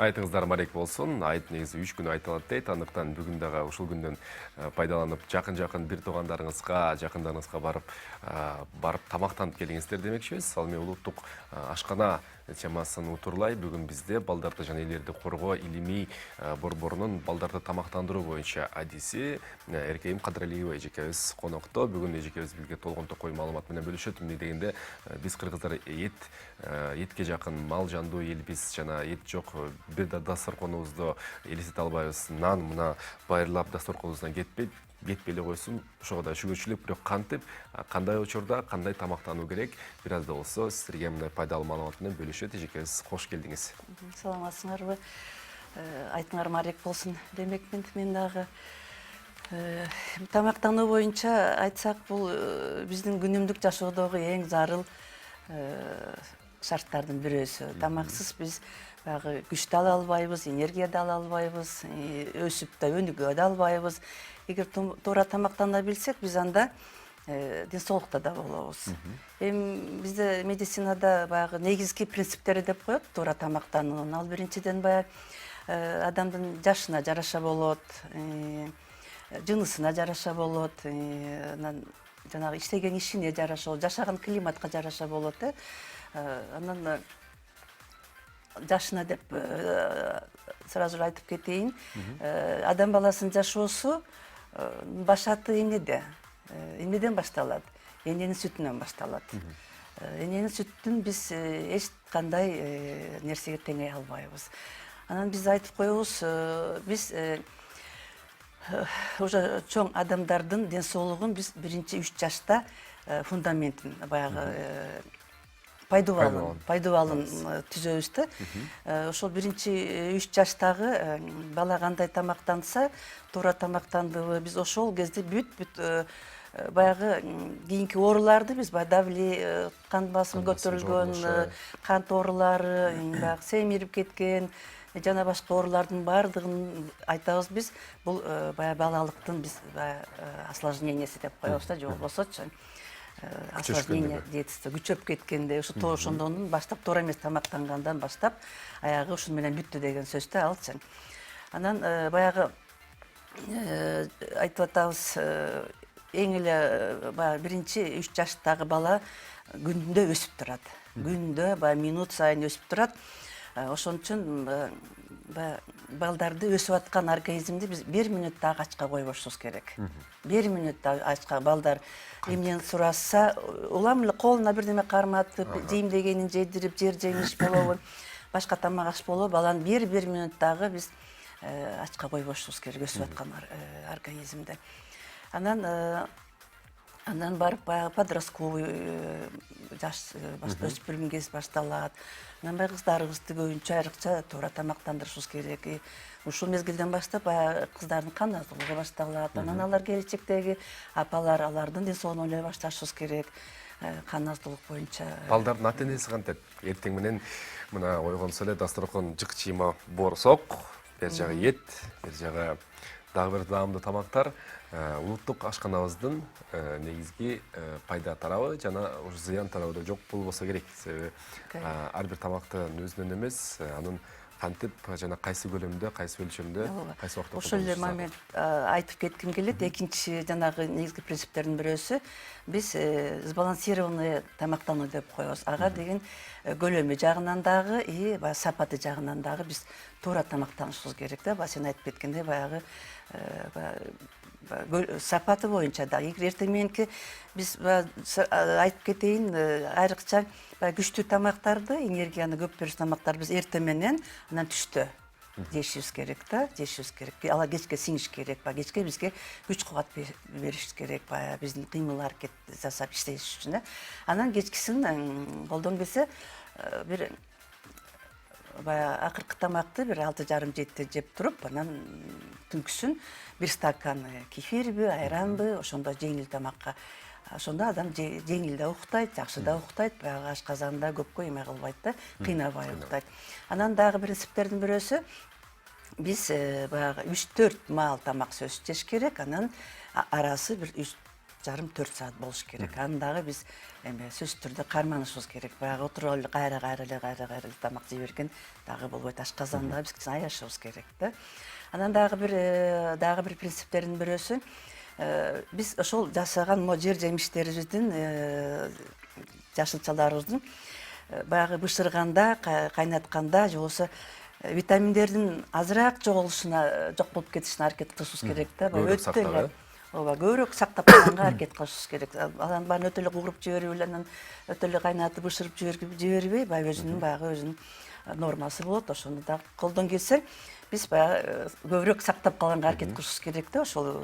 Айтыңыздар марек болсын. Айт негізі 3 күн айтылады дейді. Андықтан бүгін дағы ушул күндөн пайдаланып, жақын бір туғандарыңызға, жақындарыңызға барып тамақтанып келіңіздер демекшіміз. Ал мен улуттук ашкана темасын утурлай. Бүгін бізде балдарды жана элерди коргоо илимий борборунун балдарды тамактандыруу боюнча адиси Эркейим Кадыралиева эжекебиз конокто. Бүгүн эжекебиз бизге толгонтоо кой маалымат менен бөлүшөт. Эмне дегенде биз кыргыздар этке жакын мал жандуу элбиз, жана эт жок бир да дасторконубузду элестете албайбыз. Нан мына байырлап дасторконубуздан кетпей койсун. Ошого да шүгүрчүлүк, бирок кантип, кандай учурда, кандай тамактануу керек, бир аз да болсо сиздерге мындай пайдалуу маалымат менен бөлүшөт. Эжекебиз кош келдиңиз. Саламатсыңарбы? Айтыңар марек болсун демекмин. Мен дагы тамактануу боюнча айтсак, бул биздин күнүмдүк жашоодогу эң зарыл шарттардын бирөөсү. Тамаксыз биз баягы күч да ала албайбыз, энергия да ала албайбыз, өсүп да өнүгө да албайбыз. Эгер туура тамактана билсек, биз анда ден соолукта да болобуз. Эми бизде медицинада баягы негизги принциптери деп коет туура тамактануунун. Ал биринчиден баягы адамдын жашына жараша болот, жынысына жараша болот, жанагы иштеген ишине жараша болот, жашаган климатка жараша болот. Анан жашына деп сразу айтып кетейин. Адам баласынын жашоосу башаты эмнеден башталат? Эненин сүтүнөн башталат. Эненин сүтүн биз эч кандай нерсеге теңей албайбыз. Анан биз айтып коебуз, биз уже чоң адамдардын ден соолугун биз биринчи 3 жашта фундаментин баягы пайдубалын түзөбүз да. Ошол биринчи 3 жаштагы бала кандай тамактанса, туура тамактандыбы, биз ошол кезде бүт баягы кийинки ооруларды биз давление, кан басымы көтөрүлгөн, кант оорулары, баягы семирип кеткен, жана башка оорулардын баардыгын айтабыз биз. Бул баягы балалыктын биз осложнениясы деп коебуз да, же болбосочу осложнение детства, күчөп кеткенде, ошондон баштап, туура эмес тамактангандан баштап, аягы ушун менен бүттү деген сөз да алчы. Анан баягы айтып атабыз, эң эле баягы биринчи 3 жаштагы бала күндө өсүп турат. Күндө баягы минут сайын өсүп турат. Ошон үчүн балдарды өсүп аткан организмди биз 1 мүнөт дагы ачка койбошубуз керек. 1 мүнөт дагы ачка балдар эмнени сурашса, улам эле колуна бирдеме карматып, жеймдегенин жедирип, жер жемиш болобу, башка тамак аш болобу, баланы 1 мүнөт дагы биз ачка койбошубуз керек өсүп аткан организмди. Анан барып баягы подростковый жаш өспүрүм кез башталат. Анан баягы кыздарыбызды көбүнчө айрыкча туура тамактандырышыбыз керек. Ушул мезгилден баштап баягы кыздардын кан аздыгы башталат. Анан алар келечектеги апалар, алардын ден соолугун ойлой башташыбыз керек. Кан аздык боюнча. Балдардын ата-энеси кантет? Эртең менен мына ойгонсо эле дасторкон жык-чыйма борсок, бер жагы эт, бер жагы дагы бир даамдуу тамактар. Улуттук ашканабыздын негизги пайда тарабы жана зыян тарабы да жок болбосо керек. Себеби ар бир тамактын өзүнөн эмес, анын кантип жана кайсы көлөмдө, кайсы өлчөмдө, кайсы убакта ошол эле момент айтып кетким келет. Экинчи жанагы негизги принциптердин бирөөсү биз сбалансированный тамактануу деп коебуз. Ага деген көлөмү жагынан дагы и сапаты жагынан дагы биз туура тамактанышыбыз керек да. Сен айтып кеткендей баягы сапаты боюнча да. Эртең мененки биз айтып кетейин, айрыкча күчтүү тамактарды, энергияны көп берүүчү тамактарды биз эртең менен, анан түштө жешибиз керек да, жешибиз керек. Ала кечке сиңиш керек, кечке бизге күч кубат бериш керек, биздин кыймыл аракет жасап иштеш үчүн. Анан кечкисин колдон келсе бир акыркы тамакты бир 6:30-7 жеп туруп, анан түнкүсүн 1 стакан кефирби, айранбы, ошондо жеңил тамакка. Ошондо адам жеңил да уктайт, жакшы да уктайт, баягы ашказанда көпкө эме кылбайт да, кыйнабай уктайт. Анан дагы принциптердин бирөөсү биз баягы 3-4 маал тамак сөз жеш керек, анан арасы бир 3,5-4 саат болуш керек. Аны дагы биз эме сөзсүз түрдө карманышыбыз керек. Баягы отуруп эле кайра эле тамак жей берген дагы болбойт. Ашказанда биз кичине аяшыбыз керек да. Анан дагы бир принциптердин бирөөсү биз ошол жашаган могу жер жемиштерибиздин жашылчаларыбыздын баягы бышырганда, кайнатканда же болбосо витаминдердин азыраак жок болуп кетишине аракет кылышыбыз керек да. Көбүрөөк Өтө эле сактап, ооба көбүрөөк сактап калганга аракет кылышыбыз керек. Анан баарын өтө эле кууруп жиберип эле анан өтө эле кайнатып бышырып жибербей, баягы өзүнүн нормасы болот. Ошону да колдон келсе биз баягы көбүрөөк сактап калганга аракет кылышыбыз керек да, ошол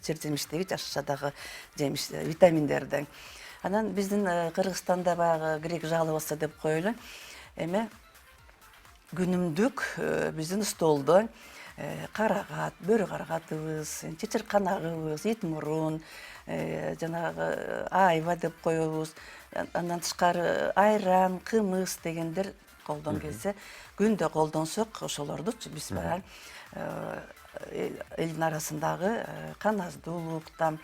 жер жемиштеги жашылчадагы жемиш витаминдерди. Анан биздин Кыргызстанда баягы грек жалобасы деп коелу. Эме күнүмдүк биздин столдо карагат, бөрү карагатыбыз, чычырканагыбыз, ит мурун, жанагы айва деп коебуз. Андан тышкары айран, кымыз дегендер колдон келсе, күндө колдонсок ошолорду биз баягы элдин арасындагы кан аздуулуктан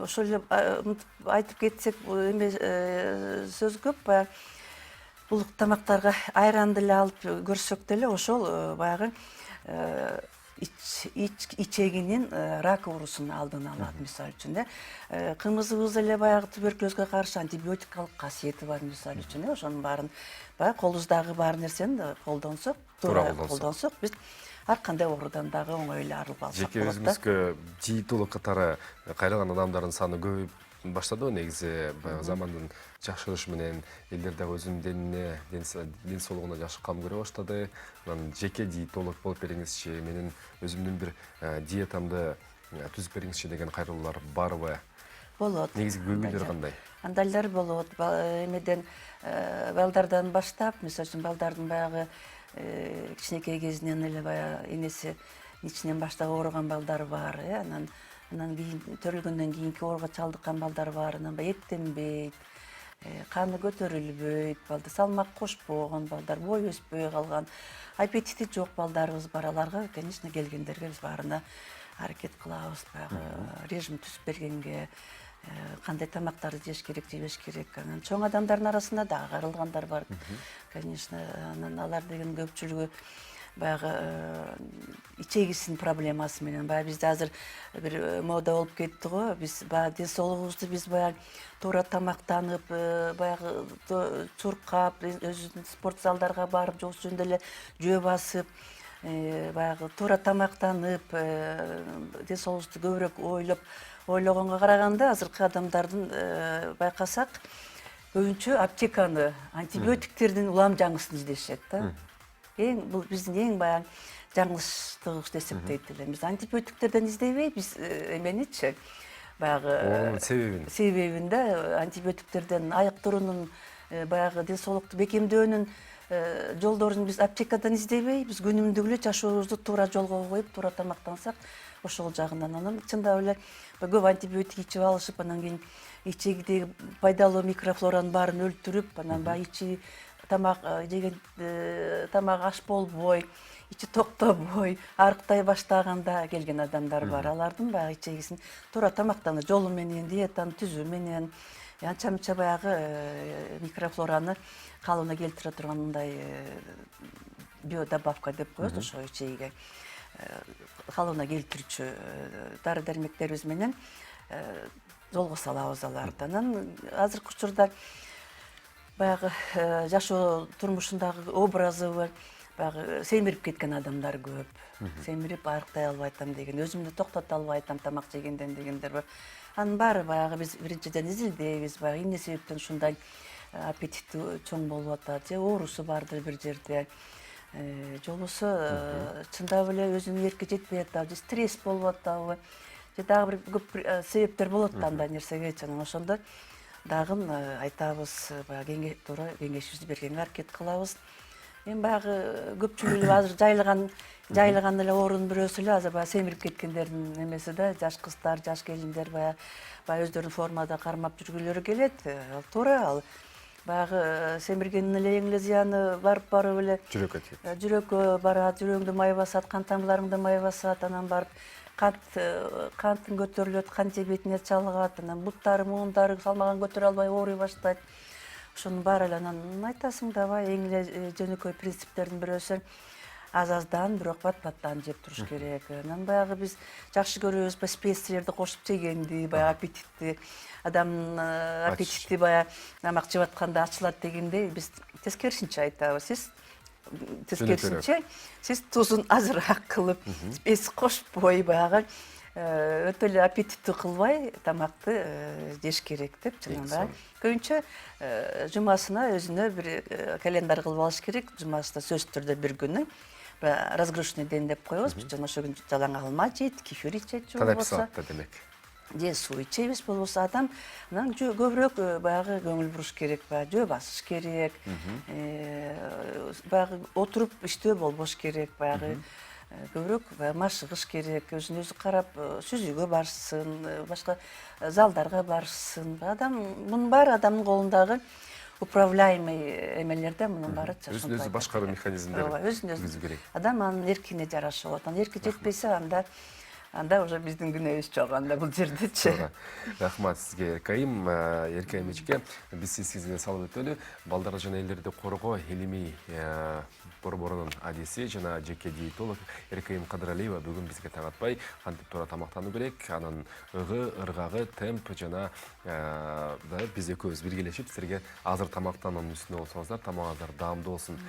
ошол эле айтып кетсек, эме сөз көп баягы булук тамактарга айранды эле алып көрсөк деле ошол баягы ичегинин рак оорусунун алдын алат, мисалы үчүн. Кымызыбыз эле баягы туберкулезге каршы антибиотикалык касиети бар, мисалы үчүн. Ошонун баарын баягы колубуздагы бар нерсени колдонсок, туура колдонсок, биз ар кандай оорудан дагы оңой эле арылып алсак болот да. Жеке өзүбүзгө диетолог катары кайрылган адамдардын саны көбөйүп баштады негизи. Баягы замандын жакшырышы менен элдер дагы өзүнүн денine, ден соолугуна жакшы кам көрө баштады. Анан жеке диетолог болуп бериңизчи, менин өзүмдүн бир диетамды түзүп бериңизчи деген кайрылуулар барбы? Болот. Негизи көйгөйлөр кандай? Андайлар болот. Эмеден балдардан баштап, мисалы үчүн балдардын баягы кичинекей кезинен эле баягы энеси ичинен баштап ооруган балдар бар, анан кийин төрөлгөндөн кийинки ооруга чалдыккан балдар бар, анан баягы эттенбейт, каны көтөрүлбөйт, балдар салмак кошпогон балдар, бой өспөй калган, аппетити жок балдарыбыз бар. Аларга, конечно, келгендерге биз баарына аракет кылабыз, баягы режим түзүп бергенге, кандай тамактарды жеш керек, жебеш керек. Анан чоң адамдардын арасында дагы кайрылгандар бар. Конечно, анан алар деген көпчүлүгү баягы ичегисинин проблемасы менен, баягы бизде азыр бир мода болуп кетти го. Биз баягы ден соолугубузду биз баягы туура тамактанып, баягы чуркап, өзүбүздүн спорт залдарга барып, жөнүндө эле жөө басып, баягы туура тамактанып, ден соолугубузду көбүрөөк ойлогонго караганда азыркы адамдардын байкасак көбүнчө аптеканы, антибиотиктердин улам жаңысын издешет да. Бул биздин эң баягы жаңылыштыгыбыз деп эсептейт элем. Биз антибиотиктерден издебей, биз эменичи баягы себебин да, антибиотиктерден айыктыруунун, баягы ден соолукту бекемдөөнүн жолдорун биз аптекадан издебей, биз күнүмдүк эле жашообузду туура жолго коюп, туура тамактансак, ошол жагынан анан чындап эле көп антибиотик ичип алышып, анан кийин ичегидеги пайдалуу микрофлоранын баарын өлтүрүп, анан баягы тамак жеген тамак аш болбой, ичи токтобой, арыктай баштаганда келген адамдар бар. Алардын баягы ичегисин туура тамактануу жолу менен, диетаны түзүү менен анча-мынча баягы микрофлораны калыбына келтире турган мындай биодобавка деп коебуз, ошо ичегиге калыбына келтирүүчү дары дармектерибиз менен жолго салабыз аларды. Анан азыркы учурда баягы жашоо турмушундагы образыбы баягы семирип кеткен адамдар көп. Семирип арыктай албай атам деген, өзүмдү токтото албай атам тамак жегенден дегендер бар. Анын баары баягы биз биринчиден изилдейбиз, баягы эмне себептен ушундай аппетити чоң болуп атат, же оорусу бардыр бир жерде, же болбосо чындап эле өзүнүн эрки жетпей атабы, же стресс болуп атабы, же дагы бир көп себептер болот да андай нерсеге. Анан ошондо дагы айтабыз, баягы туура кеңешибизди бергенге аракет кылабыз. Эми баягы көпчүлүгү азыр жайылган эле оорунун бирөөсү эле азыр баягы семирип кеткендердин эмеси да, жаш кыздар, жаш келиндер баягы өздөрүн формада кармап жүргүлөрү келет. Туура ал баягы семиргендин эле эң эле зыяны барып эле жүрөккө тиет. Жүрөккө барат, жүрөгүңдү май басат, кан тамырларыңды май басат, анан барып канттын көтөрүлөт, кан жебетине чалгат, анан буттары, муундары салмаган көтөрө албай ооруй баштайт. Ошонун баары эле анан айтасың дабай эң эле жөнөкөй принциптердин бирөөсү аз-аздан, бирок бат-баттан жеп туруш керек. Анан баягы биз жакшы көрөбүз специялерди кошуп жегенди, баягы аппетитти, адамдын аппетити баягы тамак жеп атканда ачылат дегендей, биз тескерисинче айтабыз. Сиз тузун азыраак кылып, специя кошпой баягы өтө эле аппетиттүү кылбай тамакты жеш керек деп жанагы. Көбүнчө жумасына өзүнө бир календарь кылып алыш керек. Жумасына сөзсүз түрдө бир күнү разгрузочный день деп коебуз. Жана ошол күнү жалаң алма жейт, кефир ичет же болбосо. Демек. Же суу ичебиз, болбосо адам анан көбүрөөк баягы көңүл буруш керек, баягы жөө басыш керек. Баягы отуруп иштөө болбош керек, баягы көбүрөөк машыгыш керек, өзүн өзү карап сүзүүгө барсын, башка залдарга барсын. Адам мунун баары адамдын колундагы управляемый эмелер да, мунун баары чачылбайт. Өзүн өзү башкаруу механизмдери түзүү керек. Адам анын эркине жараша болот. Анан эрки жетпесе анда уже биздин күнөөбүз жок анда бул жердечи. Рахмат сизге, Эркайым. Эркайым эчке биз сизге салып өтөлү. Балдар жана элдерди коргоо илимий борборунун адиси жана жеке диетолог Эркайым Кадыралиева бүгүн бизге таң атпай кантип туура тамактануу керек, анын ыргагы, темп жана биз экөөбүз биргелешип силерге азыр тамактануунун үстүндө болсоңуздар, тамагыңыздар даамдуу болсун